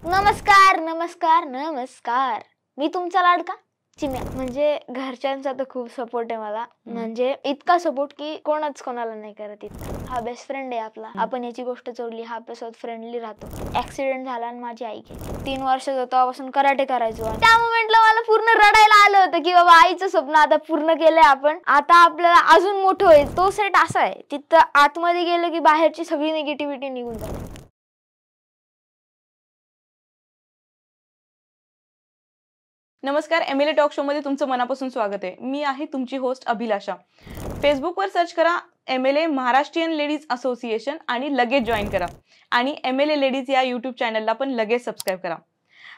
नमस्कार नमस्कार नमस्कार. मी तुमचा लाडका चिम्या. म्हणजे घरच्यांचा तर खूप सपोर्ट आहे मला. म्हणजे इतका सपोर्ट की कोणच कोणाला नाही करत इतका. हा बेस्ट फ्रेंड आहे आपला. आपण याची गोष्ट चोरली हा आपल्यासोबत फ्रेंडली राहतो. ऍक्सिडेंट झाला आणि माझी आई गेली. 3 वर्ष तेव्हापासून कराटे करायचो. त्या मोमेंटला मला पूर्ण रडायला आलं होतं की बाबा आईचं स्वप्न आता पूर्ण केलंय आपण. आता आपल्याला अजून मोठं होईल. तो सेट असा आहे तिथं आतमध्ये गेलं की बाहेरची सगळी निगेटिव्हिटी निघून जाते. नमस्कार, MLA टॉक शो मध्ये तुमचं मनापासून स्वागत आहे. मी आहे तुमची होस्ट अभिलाषा. फेसबुकवर सर्च करा MLA महाराष्ट्रीयन लेडीज असोसिएशन आणि लगेच जॉईन करा. आणि MLA लेडीज या यूट्यूब चॅनलला पण लगेच सबस्क्राईब करा.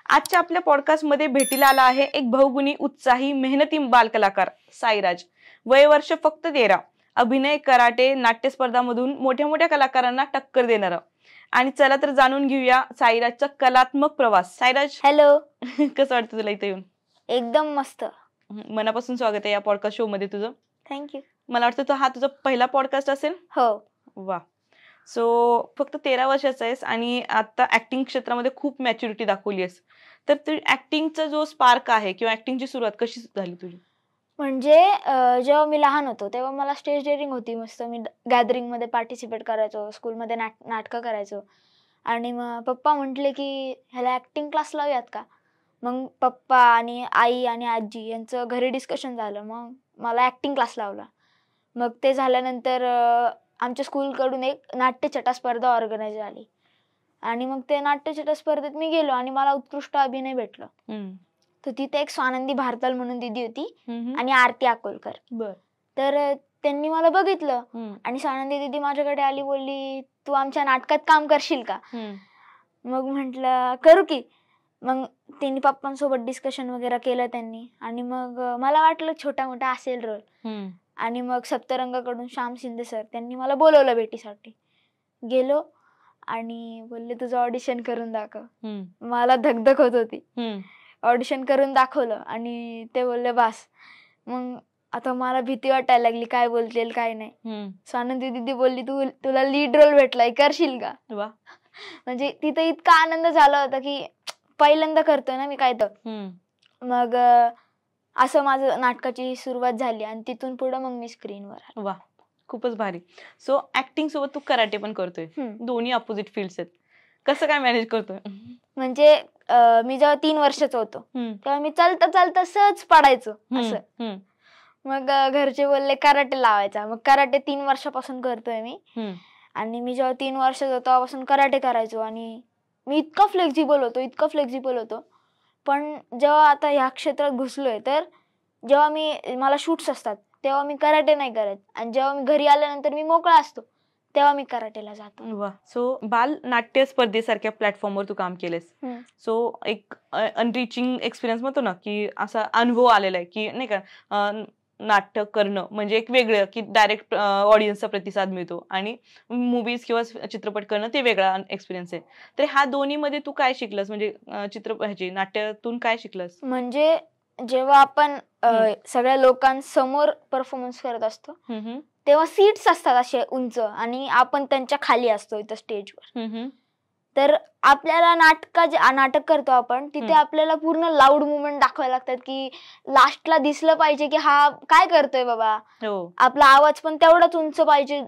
आजच्या आपल्या पॉडकास्टमध्ये भेटीला आला आहे एक बहुगुणी उत्साही मेहनती बालकलाकार साईराज. वय वर्ष फक्त 13. अभिनय, कराटे, नाट्यस्पर्धामधून मोठ्या मोठ्या कलाकारांना टक्कर देणारा. आणि चला तर जाणून घेऊया साईराजचा कलात्मक प्रवास. साईराज, हॅलो. कसं वाटतं तुला इथे येऊन? एकदम मस्त. मनापासून स्वागत आहे या पॉडकास्ट शो मध्ये तुझं. थँक्यू. मला वाटतं हा तुझा पहिला पॉडकास्ट असेल. हो. वा. सो फक्त 13 वर्षाचा आहेस आणि आता ऍक्टिंग क्षेत्रामध्ये खूप मॅच्युरिटी दाखवली आहेस. तर तू ऍक्टिंगचा जो स्पार्क आहे किंवा ऍक्टिंगची सुरुवात कशी झाली तुझी? म्हणजे जेव्हा मी लहान होतो तेव्हा मला स्टेज डेअरिंग होती मस्त. मी गॅदरिंग मध्ये पार्टिसिपेट करायचो, स्कूलमध्ये नाटकं करायचो. आणि मग पप्पा म्हटले की ह्याला ऍक्टिंग क्लास लावूयात का. मग पप्पा आणि आई आणि आजी यांचं घरी डिस्कशन झालं. मग मला ऍक्टिंग क्लास लावला. मग ते झाल्यानंतर आमच्या स्कूलकडून एक नाट्यछटा स्पर्धा ऑर्गनाईज झाली. आणि मग ते नाट्यछटा स्पर्धेत मी गेलो आणि मला उत्कृष्ट अभिनय भेटलं. तर तिथे एक स्वानंदी भारताल म्हणून दिदी होती आणि आरती अकोलकर. तर त्यांनी मला बघितलं आणि स्वानंदी दिदी माझ्याकडे आली, बोलली तू आमच्या नाटकात काम करशील का. मग म्हटलं करू की. मग त्यांनी पप्पांसोबत डिस्कशन वगैरे केलं त्यांनी. आणि मग मला वाटलं छोटा मोठा असेल रोल. आणि मग सप्तरंगाकडून श्याम शिंदे सर त्यांनी मला बोलवलं भेटीसाठी. गेलो आणि बोलले तुझं ऑडिशन करून दाखव. मला धगधग होत होती. ऑडिशन करून दाखवलं आणि ते बोलले बास. मग आता मला भीती वाटायला लागली काय बोलतील काय नाही. स्वानंदी दिदी बोलली तुला लीड रोल भेटलाय, करशील का. म्हणजे तिथं इतका आनंद झाला होता की पहिल्यांदा करतोय ना मी काय तर. मग असं माझं नाटकाची सुरुवात झाली आणि तिथून पुढे मग मी स्क्रीनवर. वा, खूपच भारी. सो ऍक्टिंग सोबत तू कराटे पण करतोय. दोन्ही अपोजिट फील्ड्स आहेत. कसं काय मॅनेज करतोय? म्हणजे मी जेव्हा 3 वर्षाचा होतो तेव्हा मी चालता चालता सहज पडायचो असं. मग घरचे बोलले कराटे लावायचा. मग कराटे 3 वर्षापासून करतोय मी. आणि मी जेव्हा 3 वर्षाचा होतो तेव्हापासून कराटे करायचो आणि मी इतका फ्लेक्झिबल होतो. पण जेव्हा आता ह्या क्षेत्रात घुसलोय तर जेव्हा मला शूट्स असतात तेव्हा मी कराटे नाही करत. आणि जेव्हा मी घरी आल्यानंतर मी मोकळा असतो तेव्हा मी कराटेला जातो. वा. सो बाल नाट्य स्पर्धेसारख्या प्लॅटफॉर्मवर तू काम केलेस. सो एक अनरिचिंग एक्सपिरियन्स म्हणतो ना की असा अनुभव आलेला आहे की नाही का, नाटक करणं म्हणजे एक वेगळं की डायरेक्ट ऑडियन्सचा प्रतिसाद मिळतो आणि मूवीज किंवा चित्रपट करणं ते वेगळा एक्सपिरियन्स आहे. तर ह्या दोन्हीमध्ये तू काय शिकलस, म्हणजे नाट्यातून काय शिकलस? म्हणजे जेव्हा आपण सगळ्या लोकांसमोर परफॉर्मन्स करत असतो तेव्हा सीट्स असतात असे उंच आणि आपण त्यांच्या खाली असतो इथं स्टेजवर. तर आपल्याला नाटक करतो आपण तिथे आपल्याला पूर्ण लाऊड मुवमेंट दाखवायला लागतात की लास्टला दिसलं पाहिजे की हा काय करतोय बाबा. आपला आवाज पण तेवढाच उंच पाहिजे,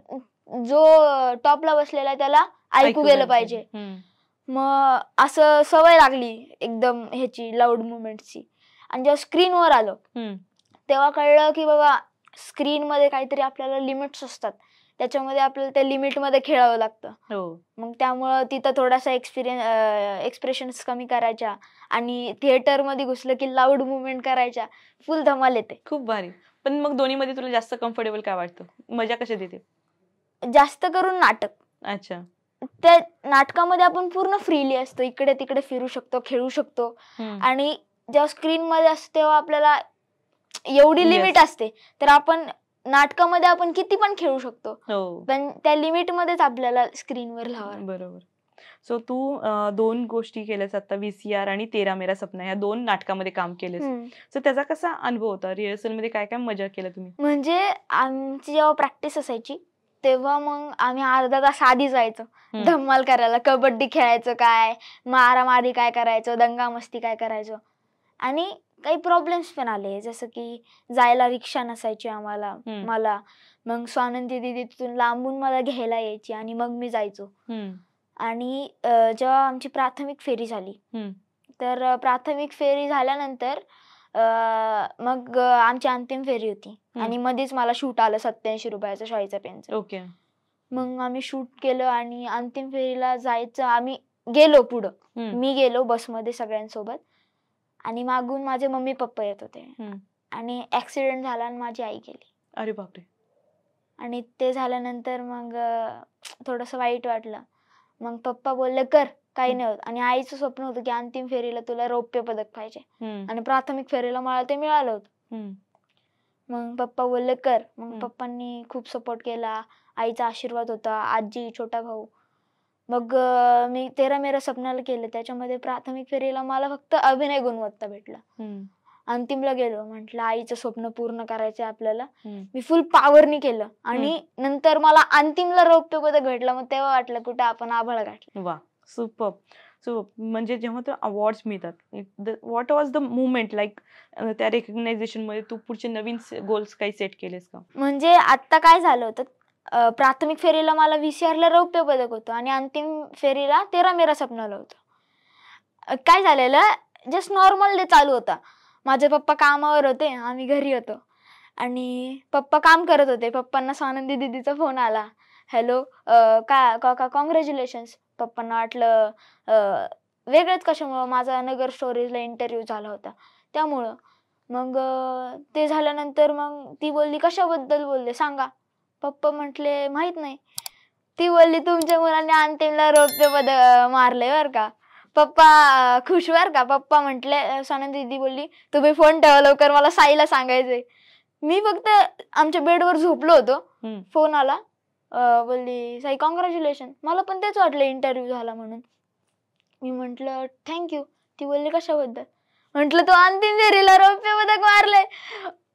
जो टॉपला बसलेला आहे त्याला ऐकू गेलं पाहिजे. मग असं सवय लागली एकदम ह्याची लाऊड मुवमेंटची. आणि जेव्हा स्क्रीनवर आलो तेव्हा कळलं की बाबा स्क्रीन मध्ये काहीतरी आपल्याला लिमिट्स असतात, त्याच्यामध्ये आपल्याला त्या लिमिट मध्ये खेळावं लागतं. मग त्यामुळं तिथं थोडासा एक्सप्रेशन्स कमी करायच्या आणि थिएटर मध्ये घुसलं की लाऊड मुवमेंट करायच्या, फुल धमाल येते. खूप भारी. पण मग दोन्ही मध्ये तुला जास्त कम्फर्टेबल काय वाटतं, मजा कशी देते? जास्त करून नाटक. अच्छा. त्या नाटकामध्ये आपण पूर्ण फ्रीली असतो, इकडे तिकडे फिरू शकतो, खेळू शकतो. आणि जेव्हा स्क्रीन मध्ये असतो तेव्हा आपल्याला एवढी लिमिट असते, तर आपण नाटकामध्ये आपण किती पण खेळू शकतो, पण त्या लिमिट मध्येच आपल्याला स्क्रीनवर लावावं. बरोबर. सो तू 2 गोष्टी केल्यास आता, VCR आणि तेरा मेरा सपना, या 2 नाटकामध्ये काम केलेस. सो त्याचा कसा अनुभव होता? रिहर्सल मध्ये काय काय मजा केला तुम्ही? म्हणजे आमची जेव्हा प्रॅक्टिस असायची तेव्हा मग आम्ही अर्धा तास आधी जायचो धम्माल करायला, कबड्डी खेळायचं, काय मारामारी काय करायचो, दंगा मस्ती काय करायचो. आणि काही प्रॉब्लेम्स पण आले, जसं की जायला रिक्षा नसायची आम्हाला मला. मग स्वानंदी दिदी तिथून लांबून मला घ्यायला यायची आणि मग मी जायचो. आणि जेव्हा आमची प्राथमिक फेरी झाली, तर प्राथमिक फेरी झाल्यानंतर मग आमची अंतिम फेरी होती आणि मध्येच मला शूट आलं 87 रुपयाचं शाईचा पेनचं. ओके. मग आम्ही शूट केलं आणि अंतिम फेरीला जायचं. आम्ही गेलो पुढं, मी गेलो बसमध्ये सगळ्यांसोबत आणि मागून माझे मम्मी पप्पा येत होते आणि ऍक्सिडेंट झाला आणि माझी आई गेली. अरे बापरे. आणि ते झाल्यानंतर मग थोडंसं वाईट वाटलं. मग पप्पा बोलले कर, काही नाही होत. आणि आईचं स्वप्न होतं की अंतिम फेरीला तुला रौप्य पदक पाहिजे आणि प्राथमिक फेरीला मला ते मिळालं होतं. मग पप्पा बोलले कर. मग पप्पांनी खूप सपोर्ट केला, आईचा आशीर्वाद होता, आजी, छोटा भाऊ. मग मी तेरा मेरा सपनाला केलं. त्याच्यामध्ये प्राथमिक फेरीला मला फक्त अभिनय गुणवत्ता भेटला. अंतिमला गेलो, म्हटलं आईचं स्वप्न पूर्ण करायचंय आपल्याला. मी फुल पॉवरनी केलं आणि नंतर मला अंतिमला रौप्य पदक भेटलं. मग तेव्हा वाटलं कुठे आपण आभाळ गाठलं. वा, सुपर. सो म्हणजे जेव्हा तुला अवॉर्ड्स मिळतात, what was the movement like? त्या रेकग्नायझेशन मध्ये तू पुढचे नवीन गोल्स काही सेट केलेस का? म्हणजे आता काय झालं होतं, प्राथमिक फेरीला मला VCR ला रौप्य पदक होतं आणि अंतिम फेरीला तेरा मेरा सपनाला होतं. काय झालेलं, जस्ट नॉर्मल डे चालू होता. माझे पप्पा कामावर होते, आम्ही घरी होतो आणि पप्पा काम करत होते. पप्पांना स्वानंदी दीदीचा फोन आला, हॅलो काका कॉंग्रॅच्युलेशन्स. पप्पांना वाटलं वेगळंच कशामुळं, माझा नगर स्टोरीजला इंटरव्ह्यू झाला होता त्यामुळं. मग ते झाल्यानंतर मग ती बोलली कशाबद्दल बोलले सांगा. पप्पा म्हटले माहित नाही. ती बोलली तुमच्या मुलांनी अंतिमला रौप्य पदक मारले बर का. पप्पा खुश बर का. पप्पा म्हटले, स्वानंदी दीदी बोलली तुम्ही फोन ठेवा लवकर, मला साईला सांगायचंय. मी फक्त आमच्या बेडवर झोपलो होतो, फोन आला, बोलली साई कॉंग्रॅच्युलेशन. मला पण तेच वाटलं इंटरव्ह्यू झाला म्हणून. मी म्हंटल थँक्यू. ती बोलली कशाबद्दल. म्हंटल तो अंतिम फेरीला रौप्य पदक मारले.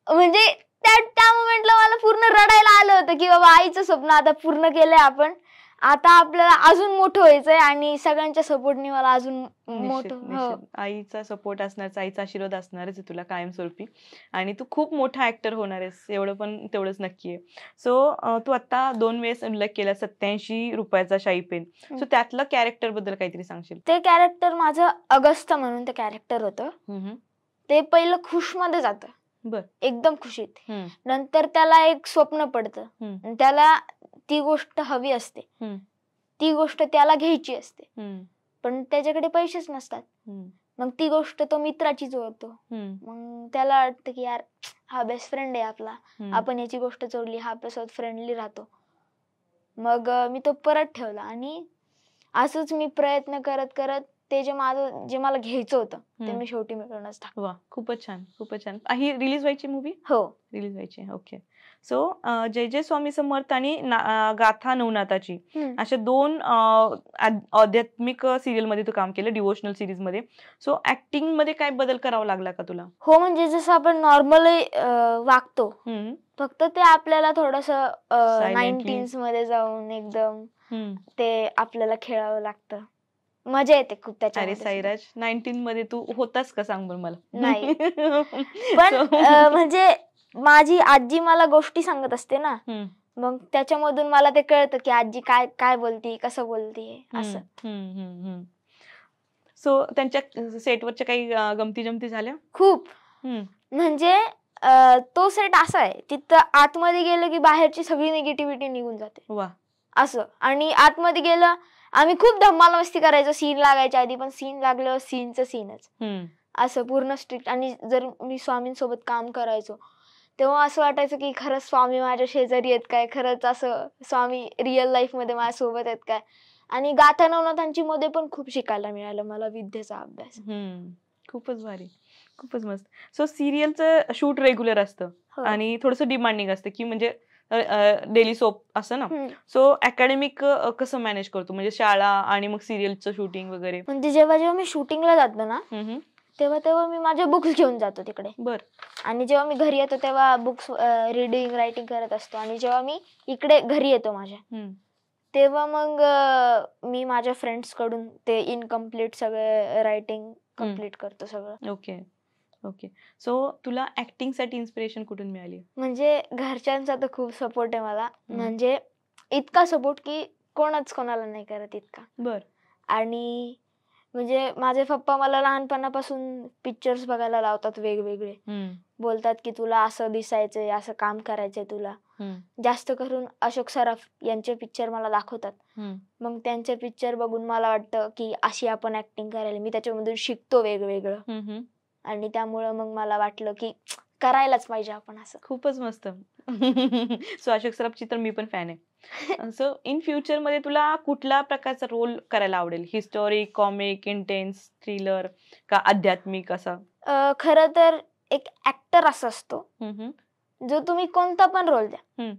म्हणजे त्या मोमेंटला मला पूर्ण रडायला आलं होतं की बाबा आईचं स्वप्न आता पूर्ण केलंय आपण, आता आपल्याला अजून मोठं व्हायचंय आणि सगळ्यांच्या सपोर्टने मला अजून मोठं. आईचा सपोर्ट असणारच, आईचा आशीर्वाद असणारच आहे तुला कायमस्वरूपी आणि तू खूप मोठा ऍक्टर होणार आहेस, एवढं पण तेवढंच नक्की आहे. सो तू आता 2 वेळेस उल्लेख केला 87 रुपयाचा शाई पेन. सो त्यातलं कॅरेक्टर बद्दल काहीतरी सांगशील? ते कॅरेक्टर माझं अगस्त म्हणून ते कॅरेक्टर होतं. ते पहिलं खुश मध्ये जातं, एकदम खुशीत. नंतर त्याला एक स्वप्न पडतं, त्याला ती गोष्ट हवी असते, ती गोष्ट त्याला घ्यायची असते, पण त्याच्याकडे पैसेच नसतात. मग ती गोष्ट तो मित्राची जोडतो. मग त्याला वाटतं की यार हा बेस्ट फ्रेंड आहे आपला, आपण याची गोष्ट जोडली, हा आपल्यासोबत फ्रेंडली राहतो. मग मी तो परत ठेवला आणि असंच मी प्रयत्न करत करत ते जे मला घ्यायचं होतं ते मी शेवटी मिळवूनच टाकलं. वा, खूपच छान, खूपच छान. ही रिलीज व्हायची मूवी? हो, रिलीज व्हायची. ओके. सो जय जय स्वामी समर्थ आणि गाथा नवनाथाची अशा 2 आध्यात्मिक सिरियल मध्ये तू काम केलं, डिवोशनल सिरीज मध्ये. सो ऍक्टिंग मध्ये काय बदल करावा लागला का तुला? हो, म्हणजे जसं आपण नॉर्मली वागतो, फक्त ते आपल्याला थोडस 19s मध्ये जाऊन एकदम ते आपल्याला खेळावं लागतं. मजा येते खूप त्याच्यात. अरे साईराज, 19 मध्ये तू होतास का सांग बरं मला? नाही, पण म्हणजे माझी आजी मला गोष्टी सांगत असते ना, मग त्याच्यामधून मला ते कळतं की आजी काय काय बोलती, कसं बोलती असं. सो त्यांच्या सेटवरच्या काही गमती जमती झाल्या? खूप. म्हणजे तो सेट असा आहे, तिथं आतमध्ये गेलं की बाहेरची सगळी निगेटिव्हिटी निघून जाते. वा, असं. आणि आतमध्ये गेलं, आम्ही खूप धम्माल मस्ती करायचो सीन लागायच्या आधी, पण सीन लागल्यावर सीनचं सीनच असं पूर्ण स्ट्रिक्ट. आणि जर मी स्वामींसोबत काम करायचो तेव्हा असं वाटायचं की खरंच स्वामी माझ्या शेजारी आहेत काय, खरंच असं स्वामी रिअल लाईफ मध्ये माझ्यासोबत आहेत काय. आणि गाथा नवनाथांची मध्ये पण खूप शिकायला मिळालं मला विद्येचा अभ्यास. खूपच भारी, खूपच मस्त. सो सिरियलचं शूट रेग्युलर असतं आणि थोडंसं डिमांडिंग असतं की म्हणजे डेली सोप असं ना. सो अकॅडमिक कसं मॅनेज करतो, म्हणजे शाळा आणि मग सिरियलचं शूटिंग वगैरे? म्हणजे जेव्हा जेव्हा मी शूटिंगला जातो ना तेव्हा मी माझे बुक्स घेऊन जातो तिकडे. बर. आणि जेव्हा मी घरी येतो तेव्हा बुक्स रीडिंग रायटिंग करत असतो. आणि जेव्हा मी इकडे घरी येतो माझ्या, तेव्हा मग मी माझ्या फ्रेंड्स कडून ते इनकम्प्लीट सगळे रायटिंग कम्प्लीट करतो सगळं. Okay okay. सो तुला ऍक्टिंग साठी इन्स्पिरेशन कुठून मिळाली? म्हणजे घरच्यांचा तर खूप सपोर्ट आहे मला. म्हणजे इतका सपोर्ट की कोणच कोणाला नाही करत इतका. बर. आणि म्हणजे माझे पप्पा मला लहानपणापासून पिक्चर्स बघायला लावतात वेगवेगळे. बोलतात की तुला असं दिसायचंय, असं काम करायचंय तुला. जास्त करून अशोक सराफ यांचे पिक्चर मला दाखवतात. मग त्यांचे पिक्चर बघून मला वाटतं की अशी आपण ऍक्टिंग करायला. मी त्याच्यामधून शिकतो वेगवेगळं. आणि त्यामुळं मग मला वाटलं की करायलाच पाहिजे आपण असं. खूपच मस्त. सो अशोक सराफची तर मी पण फॅन आहे. सो इन फ्युचर मध्ये तुला कुठल्या प्रकारचा रोल करायला आवडेल? हिस्टॉरिक, कॉमिक, इंटेन्स, थ्रिलर का आध्यात्मिक असा? खरं तर एक ऍक्टर असा असतो जो तुम्ही कोणता पण रोल द्या,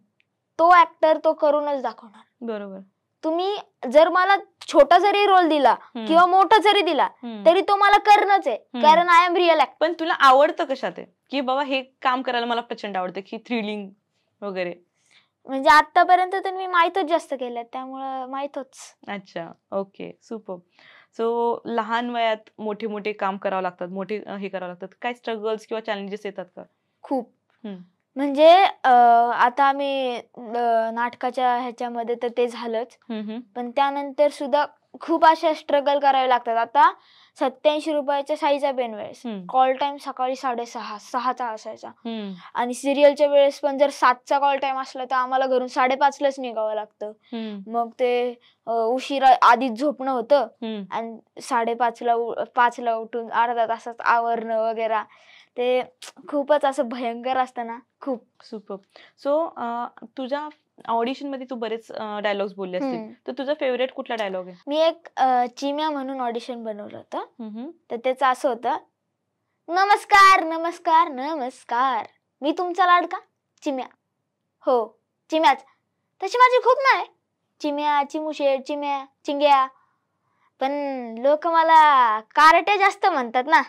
तो ऍक्टर तो करूनच दाखवणार. बरोबर. तुम्ही जर मला छोटा जरी रोल दिला किंवा मोठा जरी दिला तरी तो मला करणंच आहे, कारण आय एम रिअल ऍक्टर. पण तुला आवडतं कशात आहे की बाबा हे काम करायला मला प्रचंड आवडतं, की थ्रिलिंग वगैरे? म्हणजे आतापर्यंत तर मी माहीतच जास्त केलं, त्यामुळं माहीतच. अच्छा, ओके, सुपर. सो लहान वयात मोठे मोठे काम करावं लागतात, मोठे हे करावं लागतात. काय स्ट्रगल्स किंवा चॅलेंजेस येतात का? खूप. म्हणजे आता आम्ही नाटकाच्या ह्याच्यामध्ये तर ते झालंच, पण त्यानंतर सुद्धा खूप अशा स्ट्रगल करावे लागतात. आता 87 रुपयाच्या शाईचा पेन वेळेस कॉल टाइम सकाळी 6:30 असायचा. आणि सिरियलच्या वेळेस पण जर 7चा कॉल टाइम असला तर आम्हाला घरून 5:30लाच निघावं लागतं. मग ते उशिरा आधीच झोपणं होतं आणि 5:30ला उठून अर्धा तासात आवरणं वगैरे. ते खूपच असं भयंकर असतं ना, खूप. सुपर. सो तुझ्या ऑडिशन मध्ये तू बरेच डायलॉग्स बोलले असतील, तर तुझा फेवरेट कुठला डायलॉग आहे? मी एक चिम्या म्हणून ऑडिशन बनवलं होतं. तर त्याचं असं होतं, नमस्कार नमस्कार नमस्कार, मी तुमचा लाडका चिम्या. हो, चिम्याच. तशी माझी खूप नाव आहे, चिम्या, चिमुशेठ, चिम्या, चिंग्या. पण लोक मला कारट्या जास्त म्हणतात ना.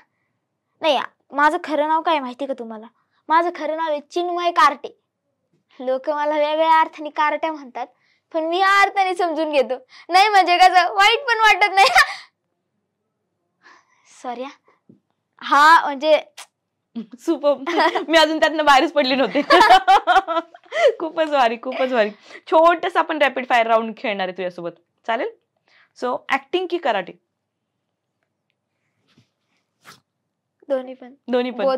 नाही, माझं खरं नाव काय माहिती का तुम्हाला? माझं खरं नाव आहे चिन्मय कारटे. लोक मला वेगळ्या अर्थाने कारट्या म्हणतात, पण मी या अर्थाने समजून घेतो. नाही म्हणजे कसं वाईट पण वाटत नाही. सॉरी हा, म्हणजे सुपर. मी अजून त्यातनं बाहेरच पडले नव्हते. खूपच भारी, खूपच भारी. छोटस आपण रॅपिड फायर राऊंड खेळणार आहे तुझ्यासोबत, चालेल? सो ऍक्टिंग की कराटे? दोन्ही पण.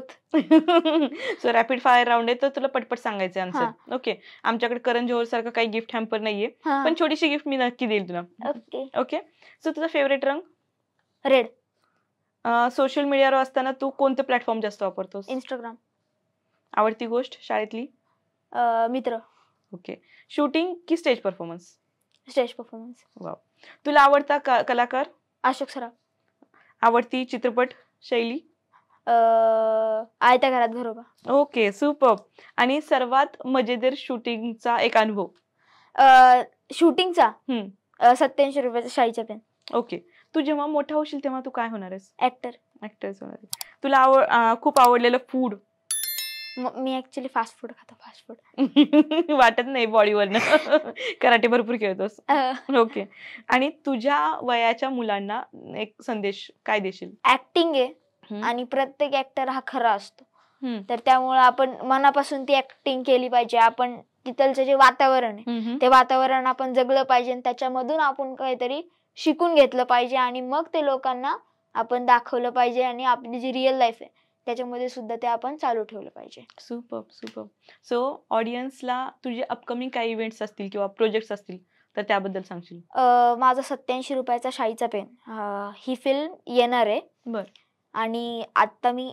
सो रॅपिड फायर राऊंड आहे, तर तुला पटपट सांगायचे आन्सर. ओके. आमच्याकडे करण जोहर सारखं काही गिफ्ट हॅम्पर नाहीये, पण छोटीशी गिफ्ट मी नक्की देईल तुला. ओके. सो तुझा फेवरेट रंग? रेड. सोशल मीडियावर असताना तू कोणते प्लॅटफॉर्म जास्त वापरतोस? इंस्टाग्राम. आवडती गोष्ट शाळेतली? मित्र. ओके. शूटिंग की stage performance? Stage performance. Wow. तुला आवडता कलाकार? अशोक सराफ. आवडती चित्रपट शैली? आयत्या घरात घरोबा. Okay, super. आणि सर्वात मजेदार शूटिंगचा एक अनुभव? शूटिंगचा 87 रुपयाचा शाईचा पेन. ओके. तू जेव्हा मोठा होशील तेव्हा तू काय होणार आहेस? ऍक्टर्स होणार आहे. तुला खूप आवडलेलं फूड? मी ऍक्च्युली फास्ट फूड खातो. फास्ट फूड वाटत नाही बॉडीवरनं. कराटे भरपूर खेळतोस. ओके. आणि तुझ्या वयाच्या मुलांना एक संदेश काय देशील? ऍक्टिंग आहे आणि प्रत्येक ऍक्टर हा खरा असतो, तर त्यामुळे आपण मनापासून ती ऍक्टिंग केली पाहिजे. आपण तिथलचं जे वातावरण आहे ते वातावरण आपण जगलं पाहिजे आणि त्याच्यामधून आपण काहीतरी शिकून घेतलं पाहिजे आणि मग ते लोकांना आपण दाखवलं पाहिजे आणि आपली जी रिअल लाईफ आहे त्याच्यामध्ये सुद्धा ते आपण चालू ठेवलं पाहिजे. Super super. सो ऑडियन्सला तुझे अपकमिंग काही इव्हेंट्स असतील किंवा प्रोजेक्ट्स असतील तर त्याबद्दल सांगशील? माझा 87 रुपयाचा शाईचा पेन ही फिल्म येणार आहे. बर. आणि आता मी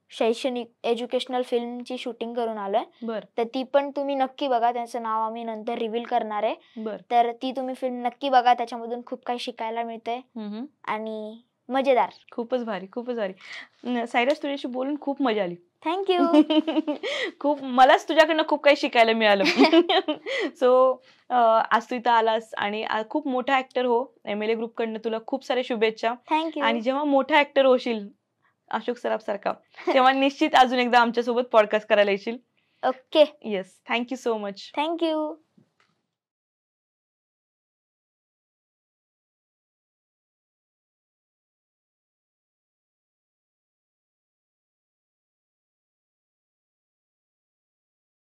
शैक्षणिक एज्युकेशनल फिल्मची शूटिंग करून आलोय. बर. तर ती पण तुम्ही नक्की बघा. त्याचं नाव आम्ही नंतर रिव्हील करणार आहे. बर. तर ती तुम्ही फिल्म नक्की बघा. त्याच्यामधून खूप काही शिकायला मिळतंय आणि मजेदार. खूपच भारी, खूपच भारी. सायरस, तुझ्याशी बोलून खूप मजा आली. थँक्यू. खूप मलाच तुझ्याकडनं खूप काही शिकायला मिळालं. सो आज तू इथं आलास आणि खूप मोठा ऍक्टर हो. MLA ग्रुप कडनं तुला खूप साऱ्या शुभेच्छा. थँक्यू. आणि जेव्हा मोठा ऍक्टर होशील अशोक सराफ सारखा तेव्हा निश्चित अजून एकदा आमच्यासोबत पॉडकास्ट करायला येशील. Okay, yes, thank you so much. Thank you.